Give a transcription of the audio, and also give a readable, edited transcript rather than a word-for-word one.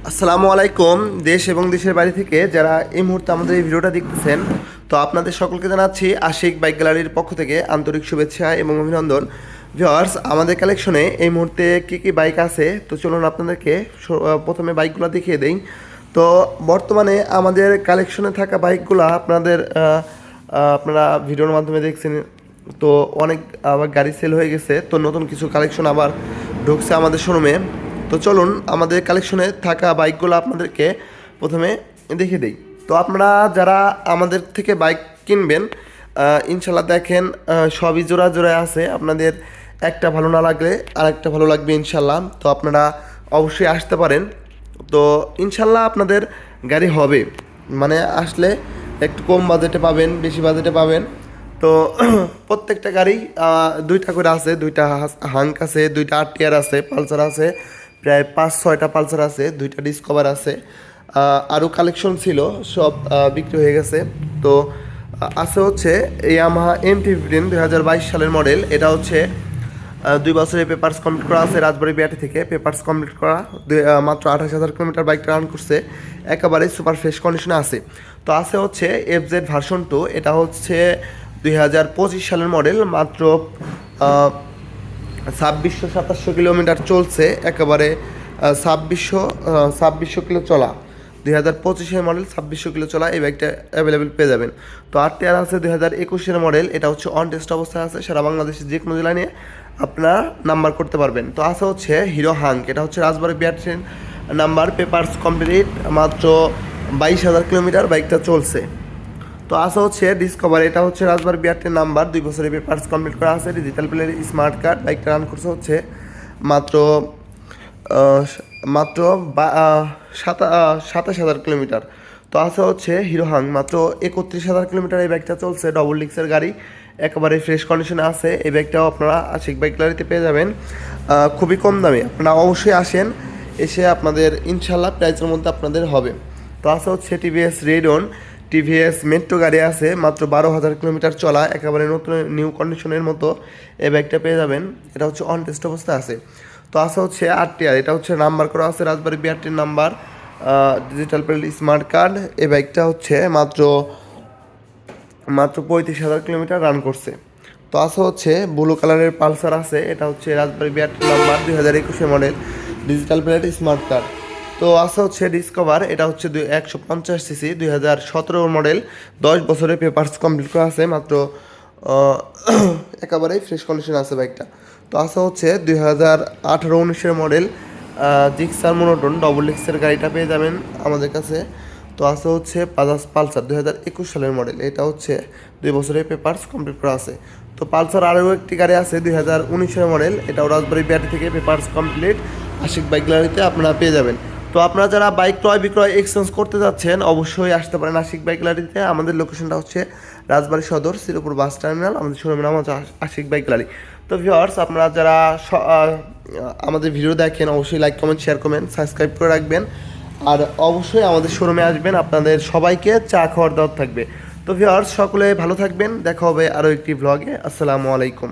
আসসালামু আলাইকুম। দেশ এবং দেশের বাইরে থেকে যারা এই মুহূর্তে আমাদের এই ভিডিওটা দেখতেছেন, তো আপনাদের সকলকে জানাচ্ছি আশিক বাইক গ্যালারির পক্ষ থেকে আন্তরিক শুভেচ্ছা এবং অভিনন্দন। ভিউয়ার্স, আমাদের কালেকশনে এই মুহূর্তে কী কী বাইক আছে, তো চলুন আপনাদেরকে প্রথমে বাইকগুলো দেখিয়ে দেই। তো বর্তমানে আমাদের কালেকশনে থাকা বাইকগুলো আপনারা ভিডিওর মাধ্যমে দেখছেন। তো অনেক আবার গাড়ি সেল হয়ে গেছে, তো নতুন কিছু কালেকশন আবার ঢুকছে আমাদের শোরুমে। তো চলুন আমাদের কালেকশনে থাকা বাইকগুলো আপনাদেরকে প্রথমে দেখিয়ে দিই। তো আপনারা যারা আমাদের থেকে বাইক কিনবেন, ইনশাল্লাহ দেখেন সবই জোড়া জোড়ায় আছে। আপনাদের একটা ভালো না লাগলে আরেকটা ভালো লাগবে ইনশাল্লাহ। তো আপনারা অবশ্যই আসতে পারেন। তো ইনশাল্লাহ আপনাদের গাড়ি হবে, মানে আসলে একটু কম বাজেটে পাবেন, বেশি বাজেটে পাবেন। তো প্রত্যেকটা গাড়ি দুইটা করে আছে, দুইটা হাঙ্ক আছে, দুইটা আরটিআর আছে, পালসার আছে, প্রায় 5-6টা পালসার আছে, দুইটা ডিসকভার আছে। আরও কালেকশন ছিল, সব বিক্রি হয়ে গেছে। তো আছে হচ্ছে ইয়ামাহা MT-15 2022 সালের মডেল। এটা হচ্ছে 2 বছরের পেপারস কমপ্লিট করা আছে রাজবাড়ী বিআরটি থেকে। পেপারস কমপ্লিট করা, মাত্র 28,000 কিলোমিটার বাইকটা রান করছে, একেবারে সুপার ফ্রেশ কন্ডিশনে আছে। তো আছে হচ্ছে FZ ভার্সন 2। এটা হচ্ছে 2025 সালের মডেল, মাত্র 2600-2700 কিলোমিটার চলছে, একেবারে 2600 কিলো চলা। 2025 মডেল, 2600 কিলো চলা এই বাইকটা অ্যাভেলেবেল পেয়ে যাবেন। তো আরটিআর আছে 2021 মডেল। এটা হচ্ছে অন টেস্ট অবস্থায় আছে, সারা বাংলাদেশে যে কোনো জেলা নিয়ে আপনারা নাম্বার করতে পারবেন। তো আছে হচ্ছে হিরো হাঙ্ক। এটা হচ্ছে রাজবাড়ী বিআরটি নাম্বার, পেপারস কমপ্লিট, মাত্র 22,000 কিলোমিটার বাইকটা চলছে। তো আসা হচ্ছে ডিসকভার। এটা হচ্ছে রাজবাড়ী বিআরটির নাম্বার, 2 বছরের পেপারস কমপ্লিট করা আছে, ডিজিটাল প্লেয়ার, স্মার্ট কার্ড। বাইকটা রান করছে হচ্ছে মাত্র মাত্র 27,000 কিলোমিটার। তো আসা হচ্ছে হিরো হাং, মাত্র 31,000 কিলোমিটার এই বাইকটা চলছে, ডবল ডিক্সের গাড়ি, একেবারে ফ্রেশ কন্ডিশনে আছে। এই বাইকটাও আপনারা আশিক বাইক গ্যালারিতে পেয়ে যাবেন খুবই কম দামে। আপনারা অবশ্যই আসেন, এসে আপনাদের ইনশাল্লাহ প্রাইসের মধ্যে আপনাদের হবে। তো আসা হচ্ছে টিভিএস রেডন, টিভিএস মেট্রো গাড়ি আছে, মাত্র 12,000 কিলোমিটার চলা, একেবারে নতুন নিউ কন্ডিশনের মতো এই বাইকটা পেয়ে যাবেন। এটা হচ্ছে অন টেস্ট অবস্থা আছে। তো আছে হচ্ছে আরটিআর। এটা হচ্ছে নাম্বার করা আছে রাজবাড়ী বিআরটির number, digital plate, smart card. এই বাইকটা হচ্ছে মাত্র 35,000 কিলোমিটার রান করছে। তো আছে হচ্ছে ব্লু কালারের পালসার আছে। এটা হচ্ছে রাজবাড়ী বিআরটির number, 2021 model, digital plate, smart card. তো আছে হচ্ছে ডিসকভার। এটা হচ্ছে 150 সিসি, 2017 মডেল, 10 বছরের পেপারস কমপ্লিট করা আছে, মাত্র একেবারেই ফ্রেশ কন্ডিশন আছে বাইকটা। তো আছে হচ্ছে 2018-19 মডেল, জিক্সার মোনোটন ডবল ডিক্সের গাড়িটা পেয়ে যাবেন আমাদের কাছে। তো আছে হচ্ছে বাজাজ পালসার 2021 সালের মডেল। এটা হচ্ছে 2 বছরের পেপারস কমপ্লিট করা আছে। তো পালসার আরও একটি গাড়ি আছে 2019 মডেল, এটাও রাজবাড়ী বিআরটি থেকে পেপারস কমপ্লিট, আশিক বাইক গ্যালারিতে আপনারা পেয়ে যাবেন। তো আপনারা যারা বাইক ক্রয় বিক্রয় এক্সচেঞ্জ করতে যাচ্ছেন, অবশ্যই আসতে পারেন আশিক বাইক গ্যালারিতে। আমাদের লোকেশনটা হচ্ছে রাজবাড়ী সদর, শ্রীপুর বাস টার্মিনাল। আমাদের শোরুমের নাম হচ্ছে আশিক বাইক গ্যালারি। তো ভিউয়ার্স, আপনারা যারা আমাদের ভিডিও দেখেন, অবশ্যই লাইক, কমেন্ট, শেয়ার করবেন, সাবস্ক্রাইব করে রাখবেন। আর অবশ্যই আমাদের শোরুমে আসবেন, আপনাদের সবাইকে চা খাওয়ার দাওয়াত থাকবে। তো ভিউয়ার্স, সকলে ভালো থাকবেন, দেখা হবে আরও একটি ভ্লগে। আসসালামু আলাইকুম।